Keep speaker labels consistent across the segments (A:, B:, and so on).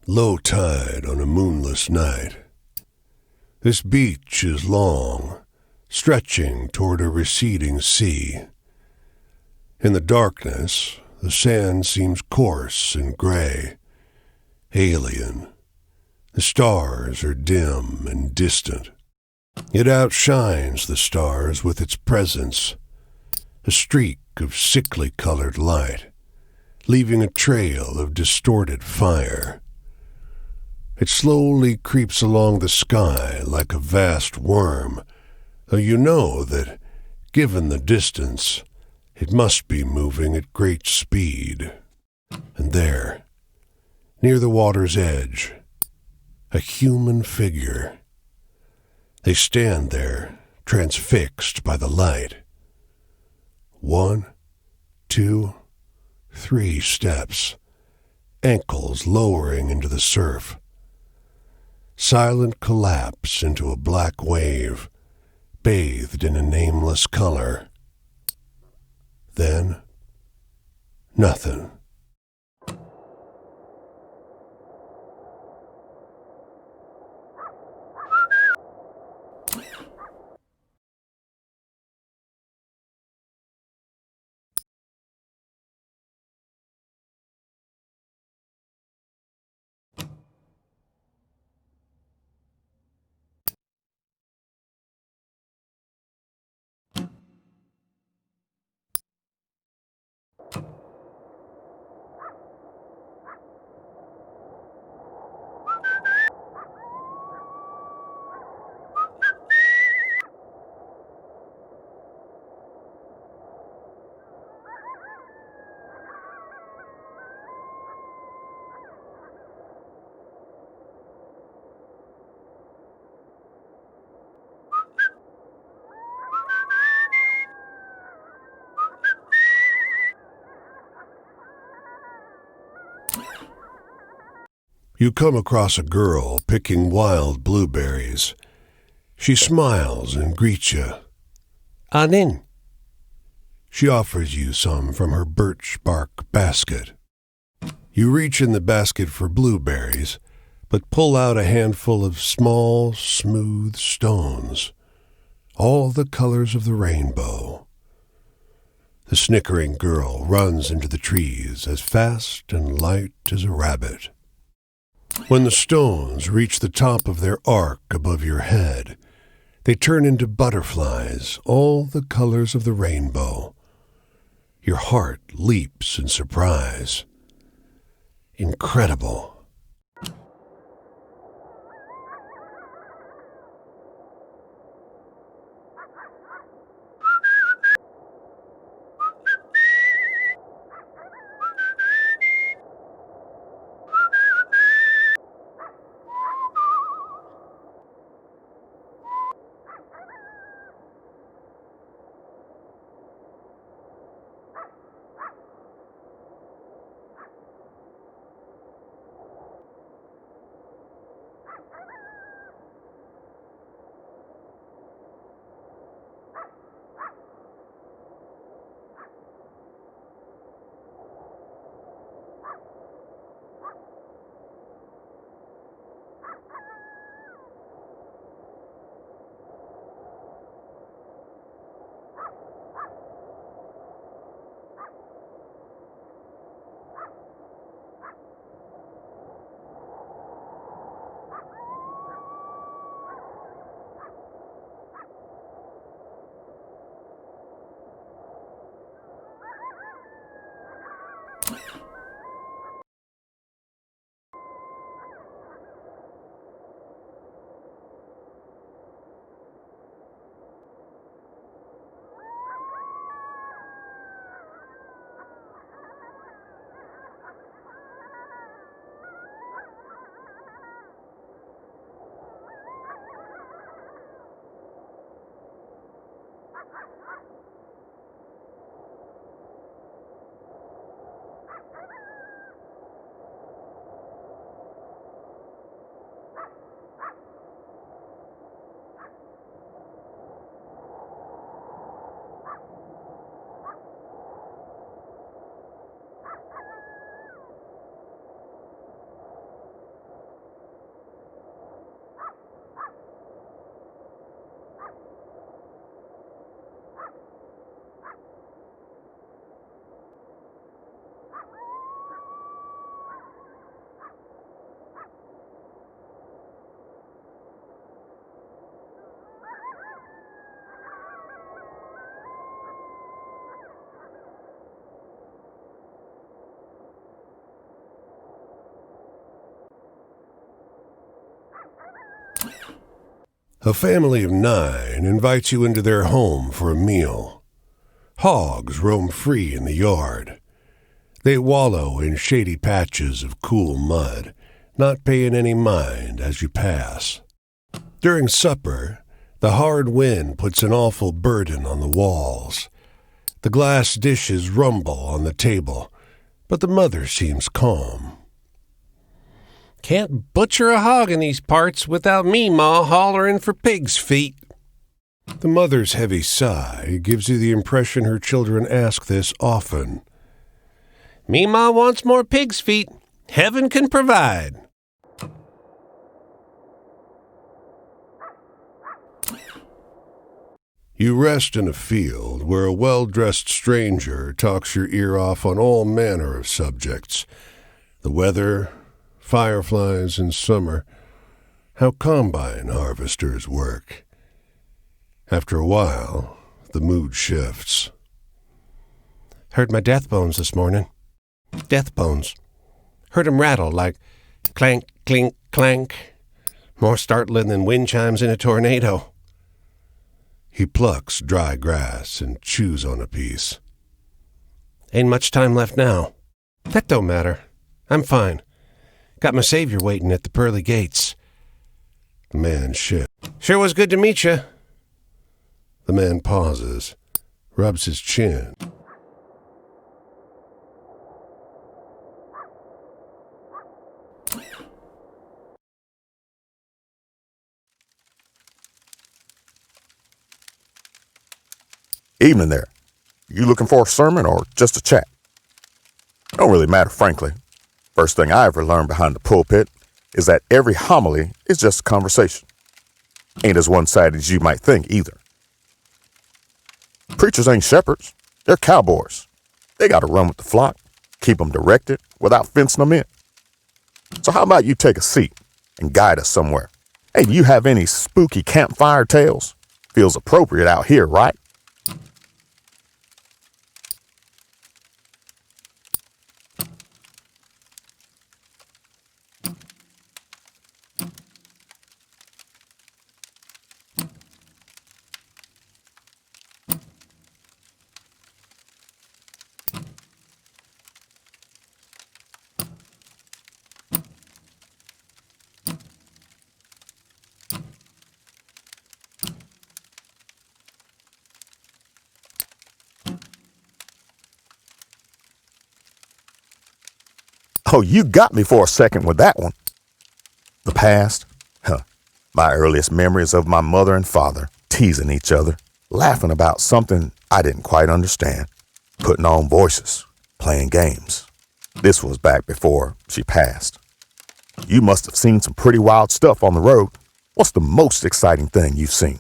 A: Low tide on a moonless night. This beach is long, stretching toward a receding sea. In the darkness, the sand seems coarse and gray, alien. The stars are dim and distant. It outshines the stars with its presence, a streak of sickly-colored light, leaving a trail of distorted fire. It slowly creeps along the sky like a vast worm, though you know that, given the distance, it must be moving at great speed. And there, near the water's edge, a human figure. They stand there, transfixed by the light. 1, 2, 3 steps, ankles lowering into the surf. Silent collapse into a black wave, bathed in a nameless color. Then, nothing. You come across a girl picking wild blueberries. She smiles and greets you. "Anin." She offers you some from her birch bark basket. You reach in the basket for blueberries, but pull out a handful of small, smooth stones, all the colors of the rainbow. The snickering girl runs into the trees as fast and light as a rabbit. When the stones reach the top of their arc above your head, they turn into butterflies, all the colors of the rainbow. Your heart leaps in surprise. Incredible. A family of 9 invites you into their home for a meal. Hogs roam free in the yard. They wallow in shady patches of cool mud, not paying any mind as you pass. During supper, the hard wind puts an awful burden on the walls. The glass dishes rumble on the table, but the mother seems calm.
B: "Can't butcher a hog in these parts without me, Ma, hollering for pig's feet."
A: The mother's heavy sigh gives you the impression her children ask this often.
B: "Me Ma wants more pig's feet. Heaven can provide."
A: You rest in a field where a well-dressed stranger talks your ear off on all manner of subjects. The weather, fireflies in summer, how combine harvesters work. After a while, the mood shifts.
B: "Heard my death bones this morning. Death bones. Heard 'em rattle like clank, clink, clank. More startling than wind chimes in a tornado."
A: He plucks dry grass and chews on a piece.
B: "Ain't much time left now. That don't matter. I'm fine. Got my savior waiting at the pearly gates."
A: The man shifts.
B: "Sure was good to meet you."
A: The man pauses, rubs his chin.
C: Evening there. You looking for a sermon or just a chat? Don't really matter, frankly. First thing I ever learned behind the pulpit is that every homily is just a conversation. Ain't as one-sided as you might think either. Preachers ain't shepherds. They're cowboys. They got to run with the flock, keep them directed without fencing them in. So how about you take a seat and guide us somewhere? Hey, do you have any spooky campfire tales? Feels appropriate out here, right? Oh, you got me for a second with that one. The past? My earliest memories of my mother and father teasing each other, laughing about something I didn't quite understand, putting on voices, playing games. This was back before she passed. You must have seen some pretty wild stuff on the road. What's the most exciting thing you've seen?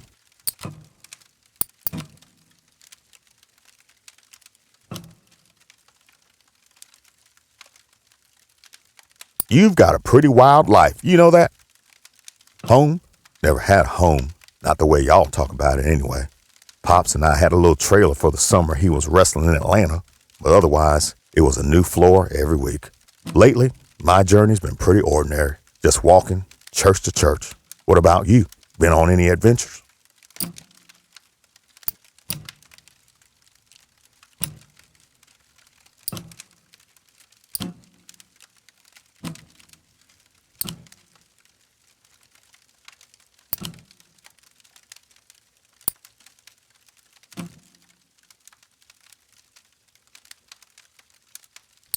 C: You've got a pretty wild life, you know that? Home? Never had a home, not the way y'all talk about it anyway. Pops and I had a little trailer for the summer he was wrestling in Atlanta, but otherwise, it was a new floor every week. Lately, my journey's been pretty ordinary, just walking church to church. What about you? Been on any adventures?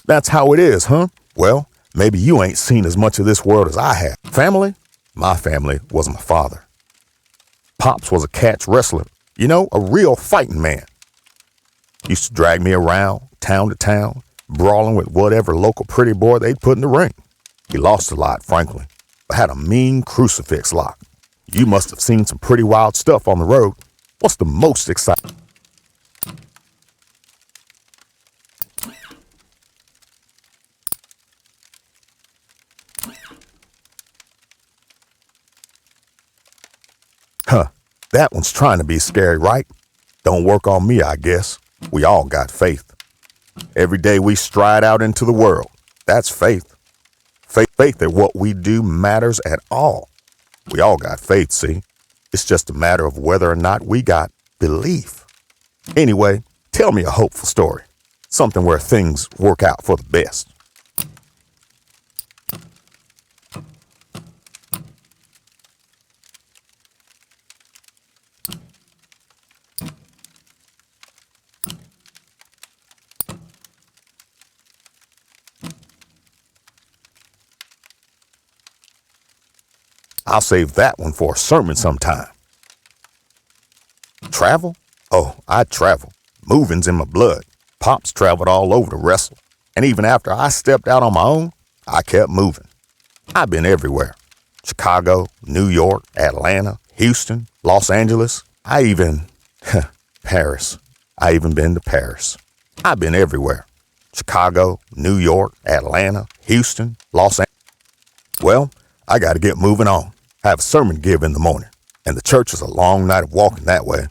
C: That's how it is, huh? Well, maybe you ain't seen as much of this world as I have. Family? My family was my father. Pops was a catch wrestler, you know, a real fighting man. Used to drag me around, town to town, brawling with whatever local pretty boy they'd put in the ring. He lost a lot, frankly, but had a mean crucifix lock. You must have seen some pretty wild stuff on the road. What's the most exciting? That one's trying to be scary, right? Don't work on me, I guess. We all got faith. Every day we stride out into the world. That's faith. Faith that what we do matters at all. We all got faith, see? It's just a matter of whether or not we got belief. Anyway, tell me a hopeful story. Something where things work out for the best. I'll save that one for a sermon sometime. Travel? Oh, I'd travel. Moving's in my blood. Pops traveled all over to wrestle. And even after I stepped out on my own, I kept moving. I've been everywhere. Chicago, New York, Atlanta, Houston, Los Angeles. Paris. I even been to Paris. I've been everywhere. Chicago, New York, Atlanta, Houston, Los Angeles. Well, I got to get moving on. I have a sermon to give in the morning, and the church is a long night of walking that way.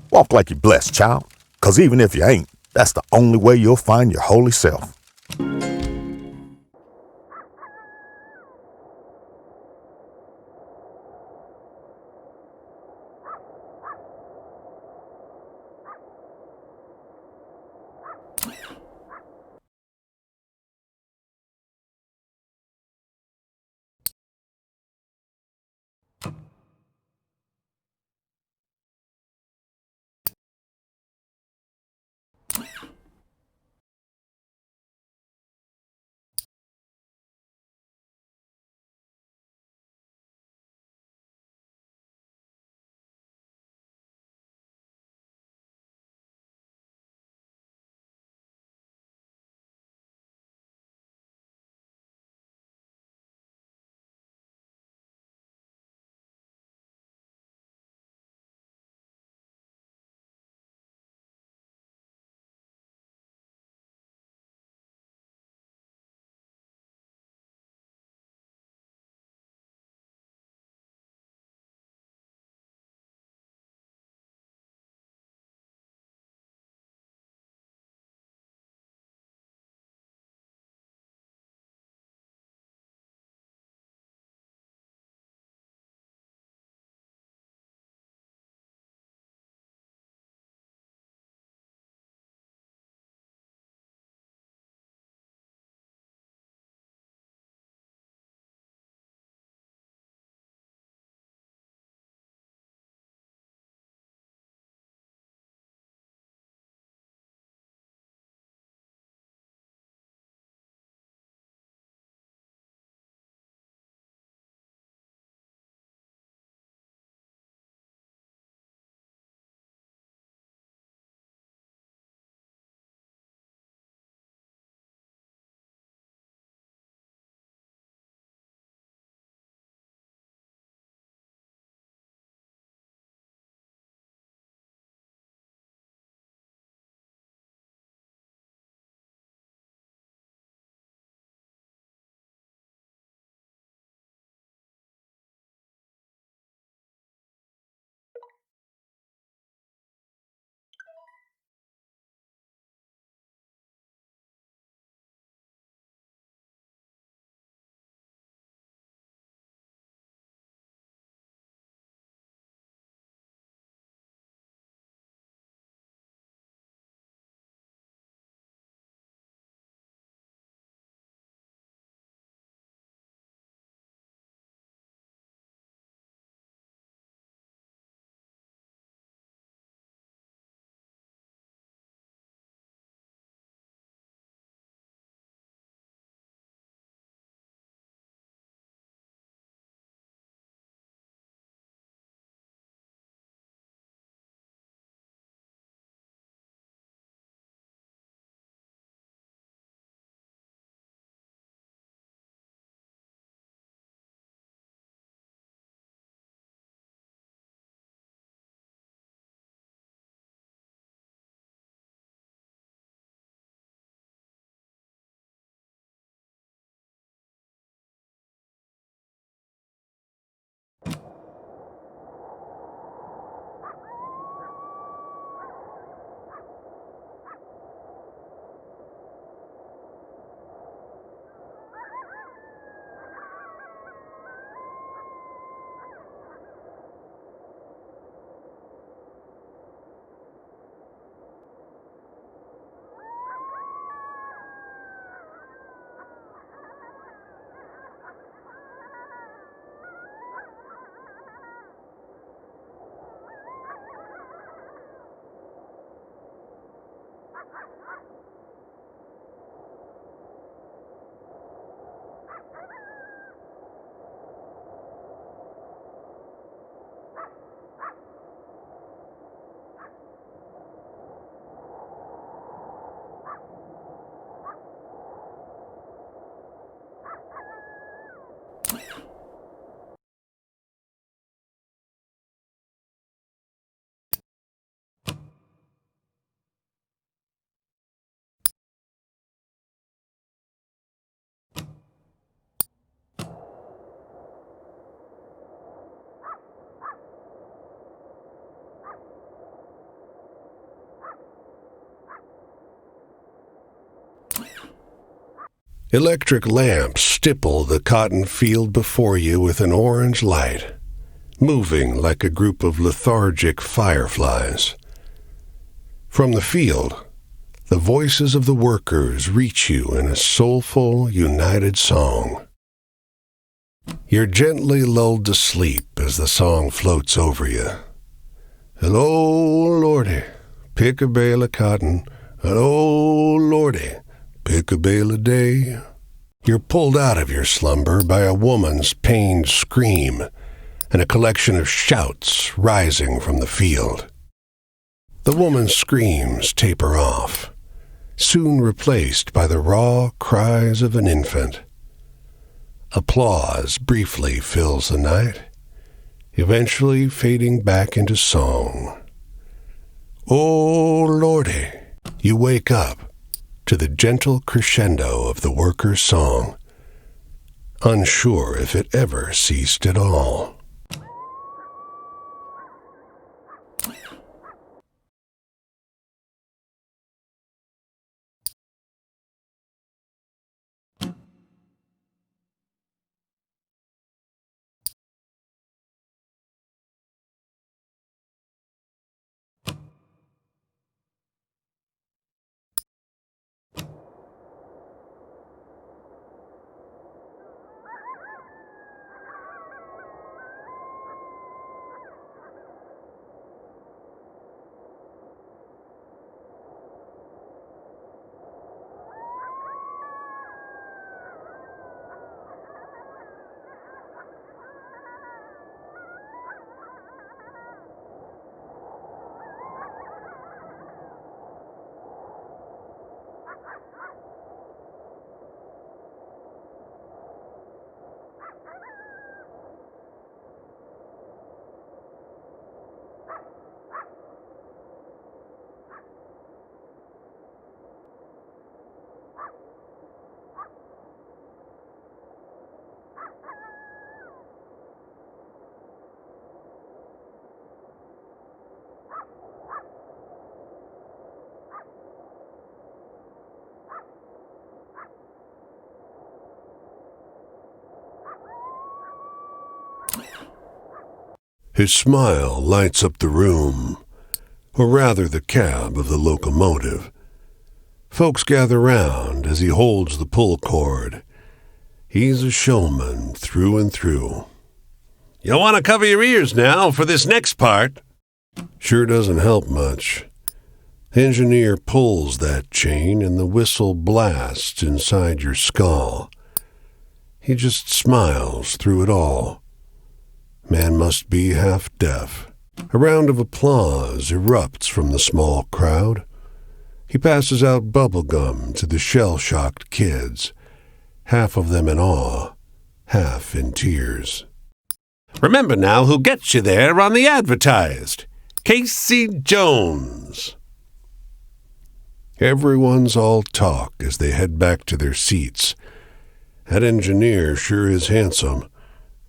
C: Walk like you're blessed, child, because even if you ain't, that's the only way you'll find your holy self.
A: Electric lamps stipple the cotton field before you with an orange light, moving like a group of lethargic fireflies. From the field, the voices of the workers reach you in a soulful, united song. You're gently lulled to sleep as the song floats over you. Hello, Lordy, pick a bale of cotton. Hello, Lordy, pick a bale a day. You're pulled out of your slumber by a woman's pained scream and a collection of shouts rising from the field. The woman's screams taper off, soon replaced by the raw cries of an infant. Applause briefly fills the night, eventually fading back into song. Oh, Lordy, you wake up to the gentle crescendo of the worker's song, unsure if it ever ceased at all. His smile lights up the room, or rather the cab of the locomotive. Folks gather round as he holds the pull cord. He's a showman through and through.
B: You'll want to cover your ears now for this next part.
A: Sure doesn't help much. The engineer pulls that chain and the whistle blasts inside your skull. He just smiles through it all. Man must be half deaf. A round of applause erupts from the small crowd. He passes out bubble gum to the shell-shocked kids, half of them in awe, half in tears.
B: Remember now who gets you there on the advertised. Casey Jones.
A: Everyone's all talk as they head back to their seats. That engineer sure is handsome.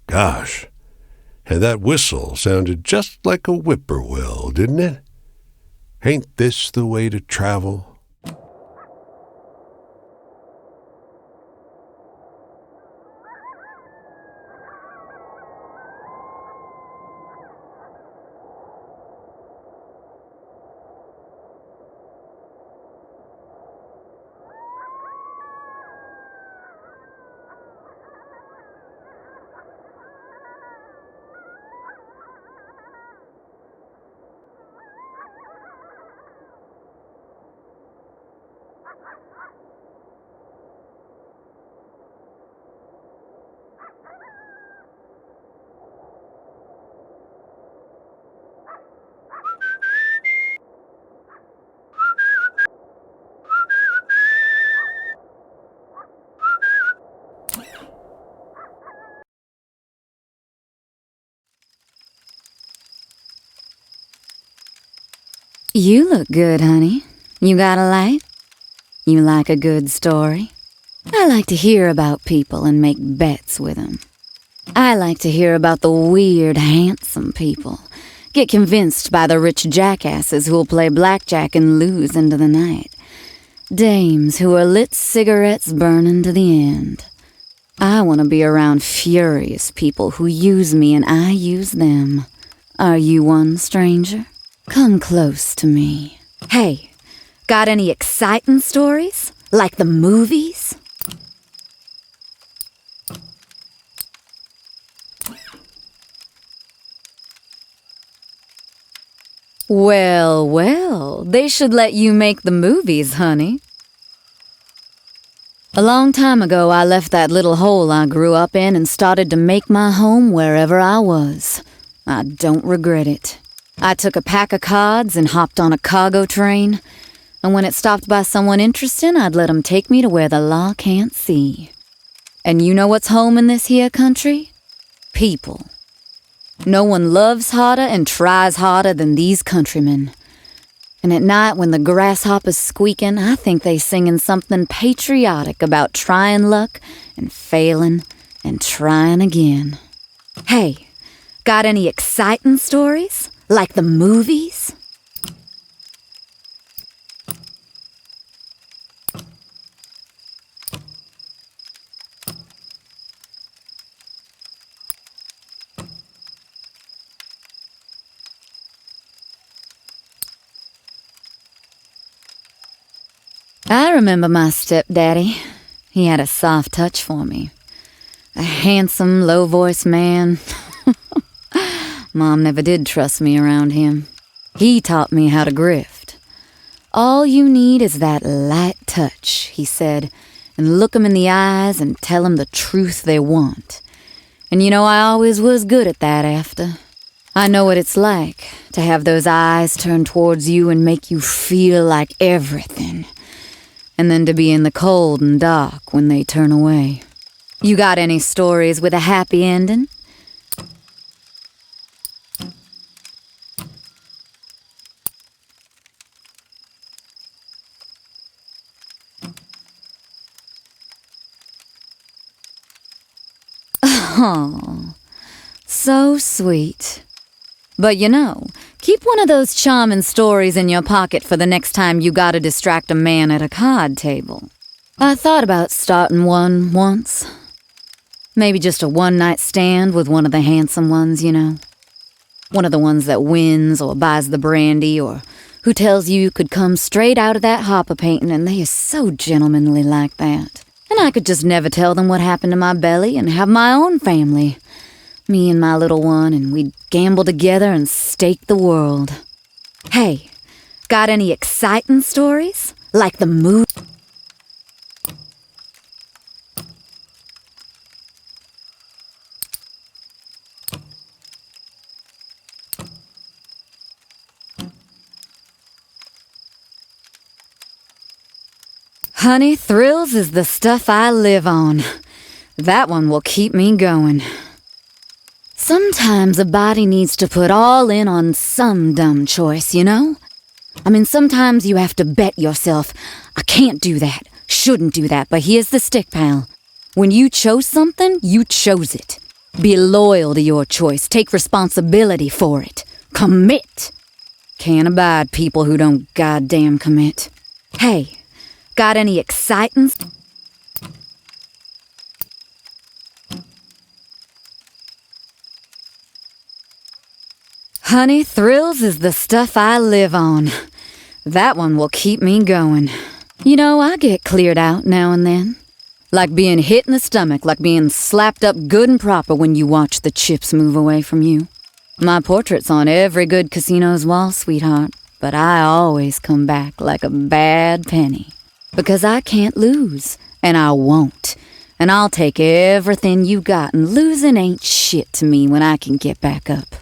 A: Gosh, and that whistle sounded just like a whippoorwill, didn't it? Ain't this the way to travel?
D: You look good, honey. You got a light? You like a good story? I like to hear about people and make bets with them. I like to hear about the weird, handsome people. Get convinced by the rich jackasses who'll play blackjack and lose into the night. Dames who are lit cigarettes burning to the end. I want to be around furious people who use me and I use them. Are you one, stranger? Come close to me. Hey, got any exciting stories? Like the movies? Well, well, they should let you make the movies, honey. A long time ago, I left that little hole I grew up in and started to make my home wherever I was. I don't regret it. I took a pack of cards and hopped on a cargo train, and when it stopped by someone interesting, I'd let 'em take me to where the law can't see. And you know what's home in this here country? People. No one loves harder and tries harder than these countrymen. And at night when the grasshopper's squeaking, I think they singing something patriotic about trying luck and failing and trying again. Hey, got any exciting stories? Like the movies? I remember my stepdaddy. He had a soft touch for me. A handsome, low-voiced man. Mom never did trust me around him. He taught me how to grift. All you need is that light touch, he said, and look 'em in the eyes and tell 'em the truth they want. And you know, I always was good at that after. I know what it's like to have those eyes turn towards you and make you feel like everything. And then to be in the cold and dark when they turn away. You got any stories with a happy ending? Oh, so sweet. But you know, keep one of those charming stories in your pocket for the next time you gotta distract a man at a card table. I thought about starting one once. Maybe just a one-night stand with one of the handsome ones, you know. One of the ones that wins or buys the brandy or who tells you could come straight out of that hopper painting and they are so gentlemanly like that. And I could just never tell them what happened to my belly and have my own family. Me and my little one, and we'd gamble together and stake the world. Hey, got any exciting stories? Like the movie? Honey, thrills is the stuff I live on. That one will keep me going. Sometimes a body needs to put all in on some dumb choice, you know? I mean, sometimes you have to bet yourself, I can't do that, shouldn't do that, but here's the stick, pal. When you chose something, you chose it. Be loyal to your choice. Take responsibility for it. Commit. Can't abide people who don't goddamn commit. Hey, got any exciting... Honey, thrills is the stuff I live on. That one will keep me going. You know, I get cleared out now and then. Like being hit in the stomach, like being slapped up good and proper when you watch the chips move away from you. My portrait's on every good casino's wall, sweetheart, but I always come back like a bad penny. Because I can't lose, and I won't. And I'll take everything you got, and losing ain't shit to me when I can get back up.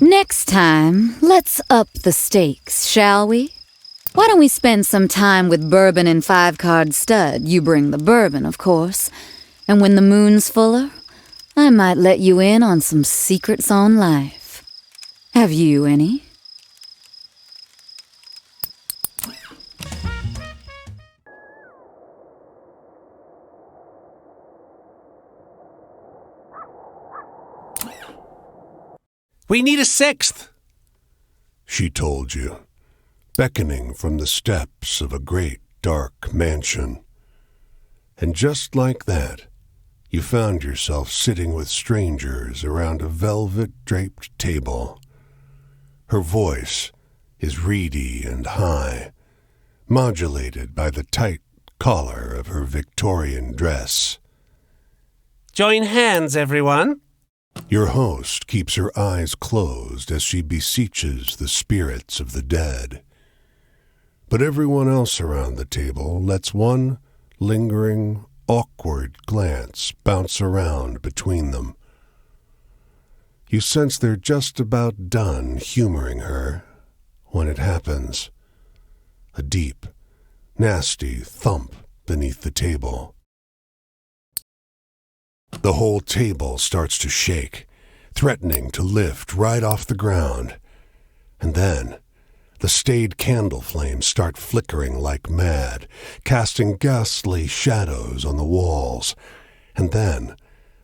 D: Next time, let's up the stakes, shall we? Why don't we spend some time with bourbon and 5-card stud? You bring the bourbon, of course. And when the moon's fuller, I might let you in on some secrets on life. Have you any?
B: We need a sixth,
A: she told you, beckoning from the steps of a great dark mansion. And just like that, you found yourself sitting with strangers around a velvet-draped table. Her voice is reedy and high, modulated by the tight collar of her Victorian dress.
B: Join hands, everyone.
A: Your host keeps her eyes closed as she beseeches the spirits of the dead. But everyone else around the table lets one lingering, awkward glance bounce around between them. You sense they're just about done humoring her when it happens. A deep, nasty thump beneath the table. The whole table starts to shake, threatening to lift right off the ground. And then, the staid candle flames start flickering like mad, casting ghastly shadows on the walls. And then,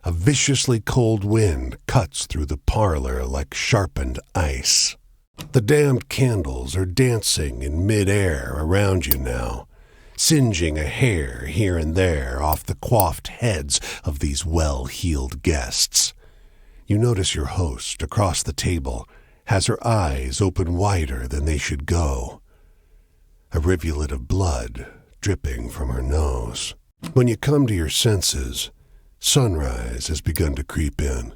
A: a viciously cold wind cuts through the parlor like sharpened ice. The damned candles are dancing in mid-air around you now, singeing a hair here and there off the coiffed heads of these well-heeled guests. You notice your host across the table has her eyes open wider than they should go, a rivulet of blood dripping from her nose. When you come to your senses, sunrise has begun to creep in.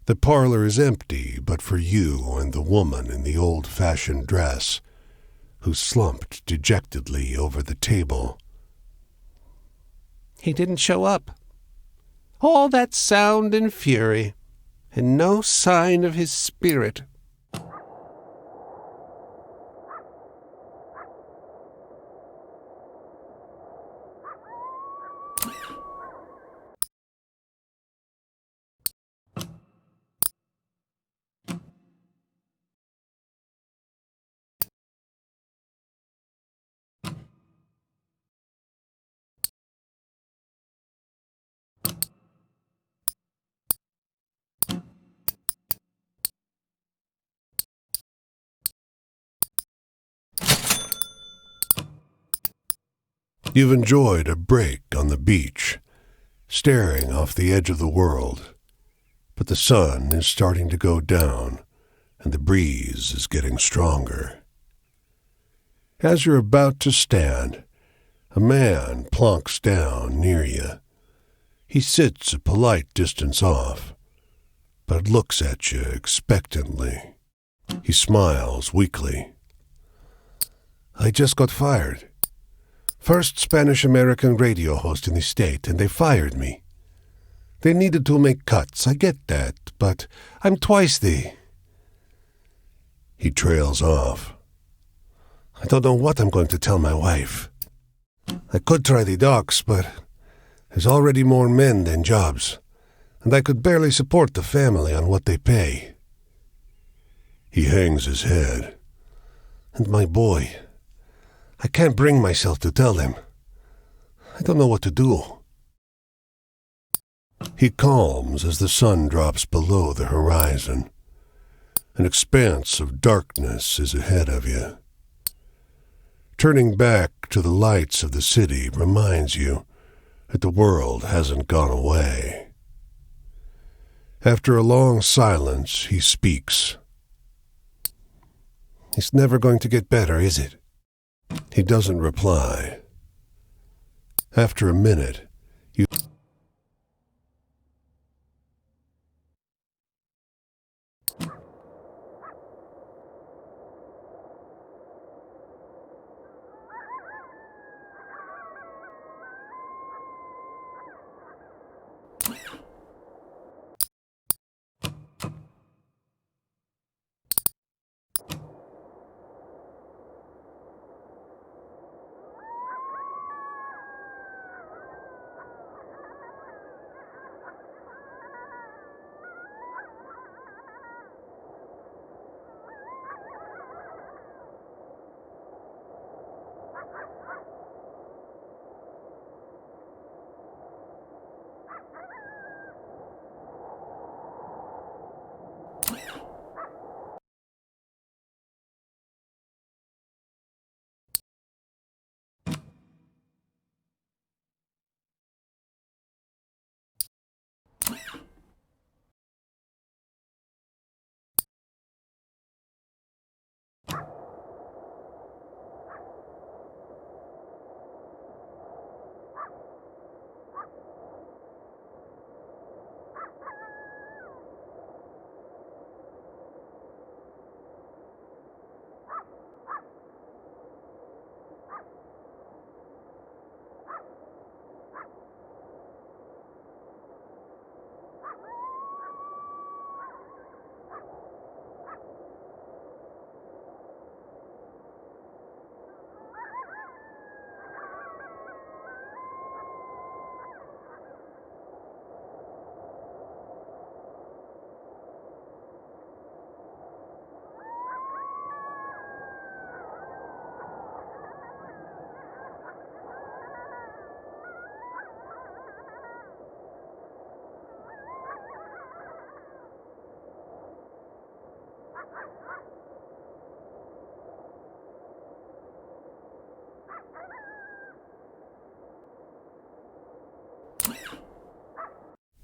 A: The parlor is empty but for you and the woman in the old-fashioned dress, who slumped dejectedly over the table.
B: He didn't show up. All that sound and fury, and no sign of his spirit.
A: You've enjoyed a break on the beach, staring off the edge of the world, but the sun is starting to go down, and the breeze is getting stronger. As you're about to stand, a man plonks down near you. He sits a polite distance off, but looks at you expectantly. He smiles weakly. I just got fired. First Spanish-American radio host in the state, and they fired me. They needed to make cuts, I get that, but I'm twice the... He trails off. I don't know what I'm going to tell my wife. I could try the docks, but there's already more men than jobs, and I could barely support the family on what they pay. He hangs his head. And my boy... I can't bring myself to tell them. I don't know what to do. He calms as the sun drops below the horizon. An expanse of darkness is ahead of you. Turning back to the lights of the city reminds you that the world hasn't gone away. After a long silence, he speaks. It's never going to get better, is it? He doesn't reply. After a minute, you...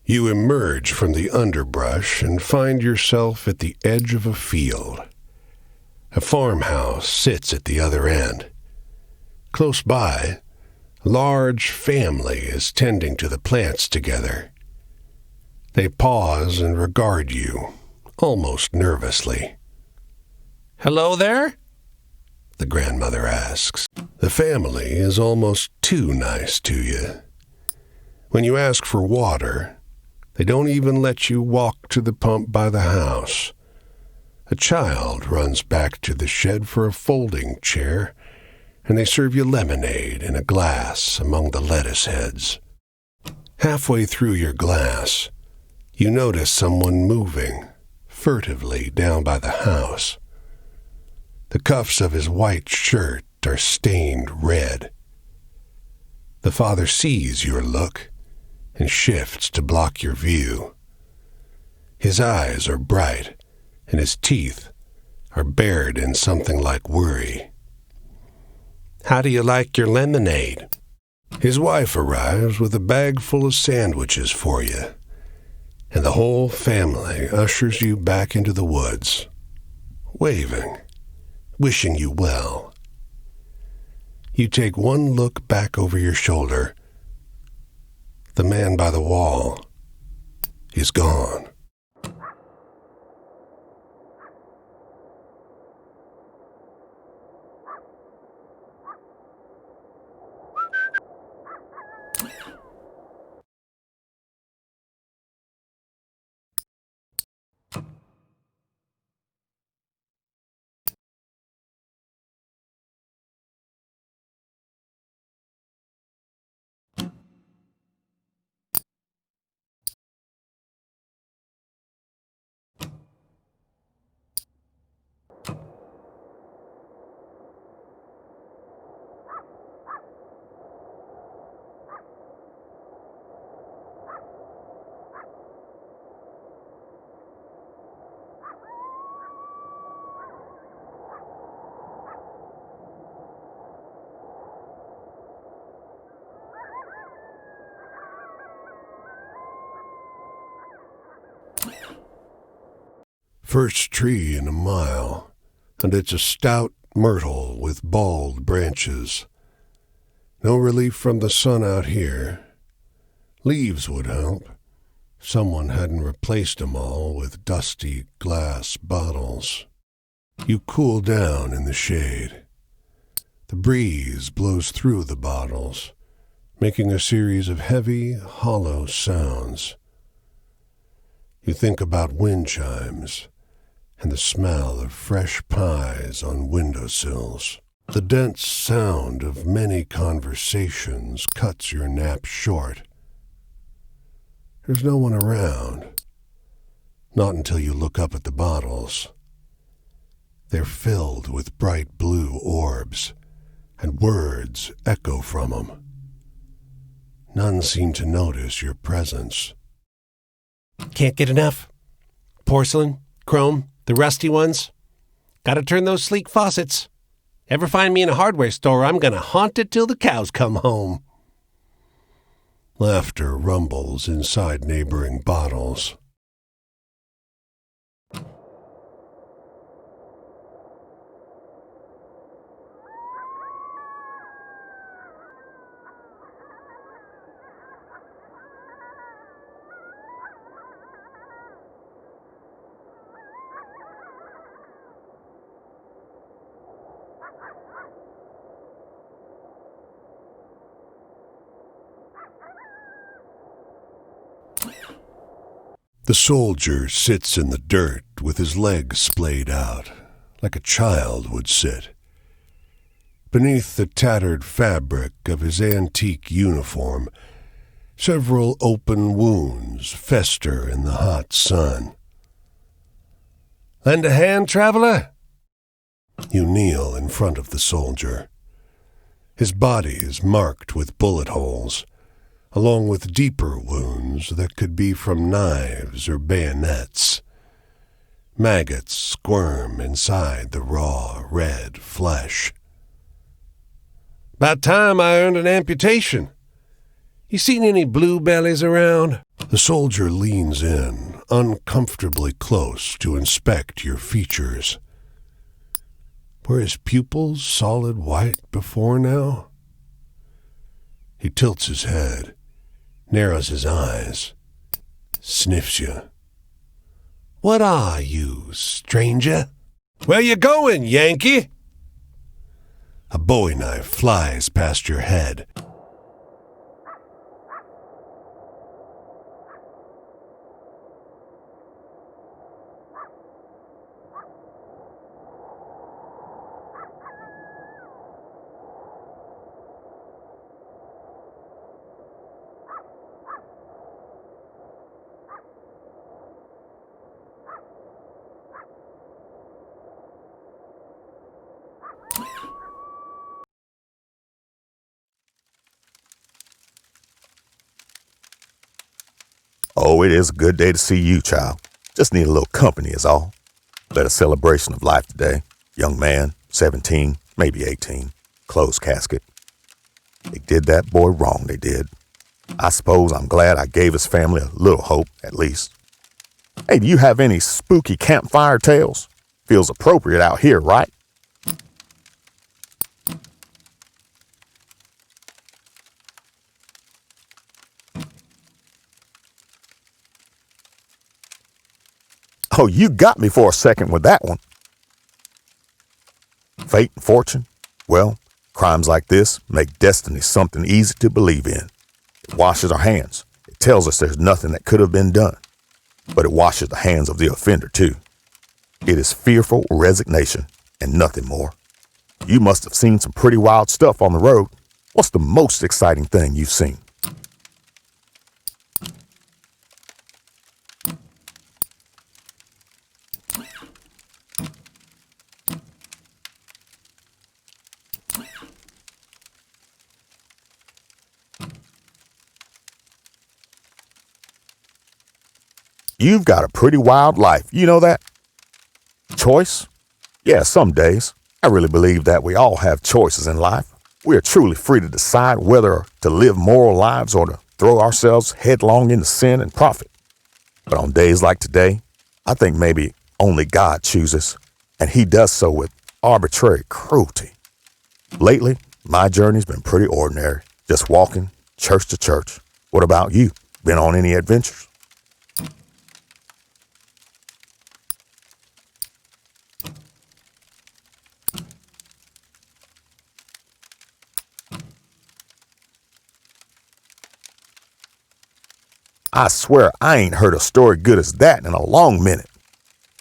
A: You emerge from the underbrush and find yourself at the edge of a field. A farmhouse sits at the other end. Close by, a large family is tending to the plants together. They pause and regard you, almost nervously.
B: "Hello there?"
A: the grandmother asks. The family is almost too nice to you. When you ask for water, they don't even let you walk to the pump by the house. A child runs back to the shed for a folding chair, and they serve you lemonade in a glass among the lettuce heads. Halfway through your glass, you notice someone moving furtively down by the house. The cuffs of his white shirt are stained red. The father sees your look and shifts to block your view. His eyes are bright, and his teeth are bared in something like worry.
B: "How do you like your lemonade?"
A: His wife arrives with a bag full of sandwiches for you, and the whole family ushers you back into the woods, waving, wishing you well. You take one look back over your shoulder. The man by the wall is gone. First tree in a mile, and it's a stout myrtle with bald branches. No relief from the sun out here. Leaves would help. Someone hadn't replaced them all with dusty glass bottles. You cool down in the shade. The breeze blows through the bottles, making a series of heavy, hollow sounds. You think about wind chimes and the smell of fresh pies on windowsills. The dense sound of many conversations cuts your nap short. There's no one around. Not until you look up at the bottles. They're filled with bright blue orbs, and words echo from them. None seem to notice your presence.
B: "Can't get enough? Porcelain? Chrome? The rusty ones? Gotta turn those sleek faucets. Ever find me in a hardware store, I'm gonna haunt it till the cows come home."
A: Laughter rumbles inside neighboring bottles. The soldier sits in the dirt with his legs splayed out, like a child would sit. Beneath the tattered fabric of his antique uniform, several open wounds fester in the hot sun.
B: "Lend a hand, traveler?"
A: You kneel in front of the soldier. His body is marked with bullet holes, along with deeper wounds that could be from knives or bayonets. Maggots squirm inside the raw, red flesh.
B: "About time I earned an amputation. You seen any bluebellies around?
A: The soldier leans in, uncomfortably close to inspect your features. Were his pupils solid white before now? He tilts his head, narrows his eyes, sniffs you. What are you, stranger?
B: Where you going, Yankee?
A: A bowie knife flies past your head.
C: Oh, it is a good day to see you, child. Just need a little company is all. Led a celebration of life today. Young man, 17, maybe 18. Closed casket. They did that boy wrong, they did. I suppose I'm glad I gave his family a little hope, at least. Hey, do you have any spooky campfire tales? Feels appropriate out here, right? Oh, you got me for a second with that one. Fate and fortune? Well, crimes like this make destiny something easy to believe in. It washes our hands. It tells us there's nothing that could have been done. But it washes the hands of the offender, too. It is fearful resignation and nothing more. You must have seen some pretty wild stuff on the road. What's the most exciting thing you've seen? You've got a pretty wild life, you know that? Choice? Yeah, some days. I really believe that we all have choices in life. We are truly free to decide whether to live moral lives or to throw ourselves headlong into sin and profit. But on days like today, I think maybe only God chooses, and he does so with arbitrary cruelty. Lately, my journey's been pretty ordinary, just walking church to church. What about you? Been on any adventures? I swear I ain't heard a story good as that in a long minute.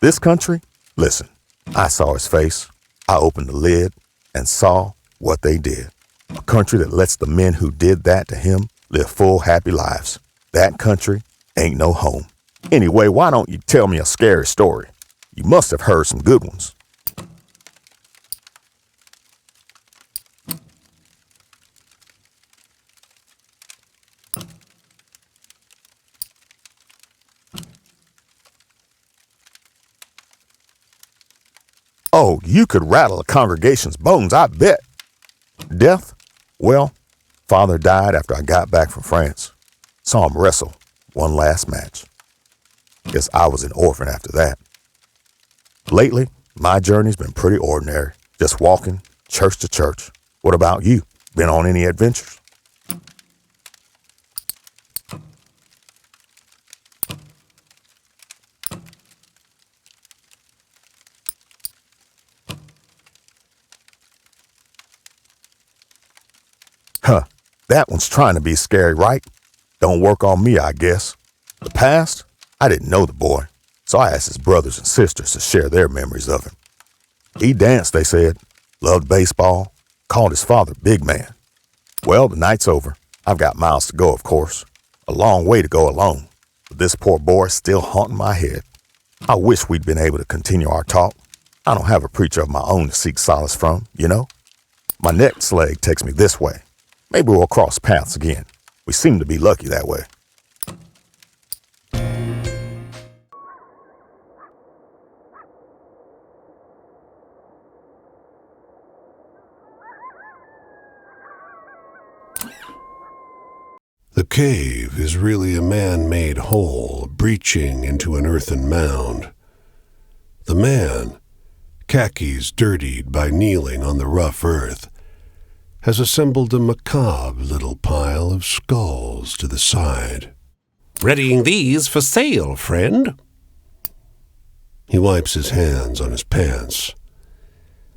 C: This country? Listen, I saw his face. I opened the lid and saw what they did. A country that lets the men who did that to him live full, happy lives. That country ain't no home. Anyway, why don't you tell me a scary story? You must have heard some good ones. Oh, you could rattle a congregation's bones, I bet. Death? Well, father died after I got back from France. Saw him wrestle one last match. Guess I was an orphan after that. Lately, my journey's been pretty ordinary, just walking church to church. What about you? Been on any adventures? Huh, that one's trying to be scary, right? Don't work on me, I guess. The past? I didn't know the boy, so I asked his brothers and sisters to share their memories of him. He danced, they said, loved baseball, called his father Big Man. Well, the night's over. I've got miles to go, of course. A long way to go alone. But this poor boy's still haunting my head. I wish we'd been able to continue our talk. I don't have a preacher of my own to seek solace from, you know? My next leg takes me this way. Maybe we'll cross paths again. We seem to be lucky that way.
A: The cave is really a man-made hole breaching into an earthen mound. The man, khakis dirtied by kneeling on the rough earth, has assembled a macabre little pile of skulls to the side.
B: Readying these for sale, friend.
A: He wipes his hands on his pants.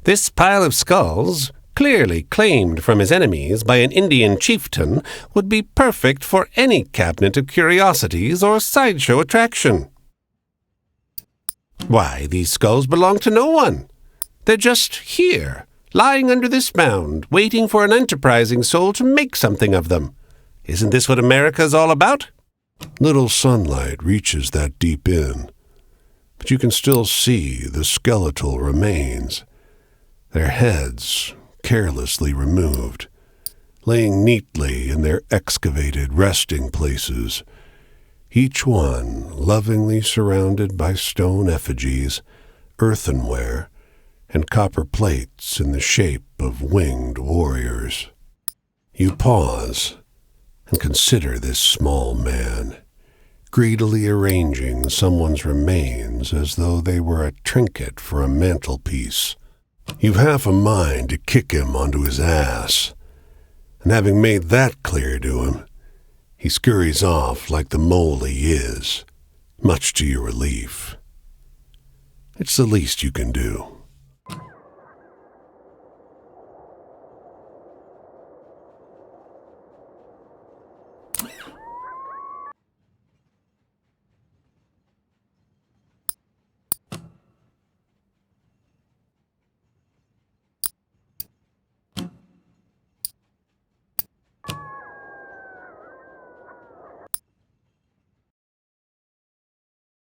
B: This pile of skulls, clearly claimed from his enemies by an Indian chieftain, would be perfect for any cabinet of curiosities or sideshow attraction. Why, these skulls belong to no one. They're just here, lying under this mound, waiting for an enterprising soul to make something of them. Isn't this what America's all about?
A: Little sunlight reaches that deep in, but you can still see the skeletal remains, their heads carelessly removed, laying neatly in their excavated resting places, each one lovingly surrounded by stone effigies, earthenware, and copper plates in the shape of winged warriors. You pause and consider this small man, greedily arranging someone's remains as though they were a trinket for a mantelpiece. You've half a mind to kick him onto his ass, and having made that clear to him, he scurries off like the mole he is, much to your relief. It's the least you can do.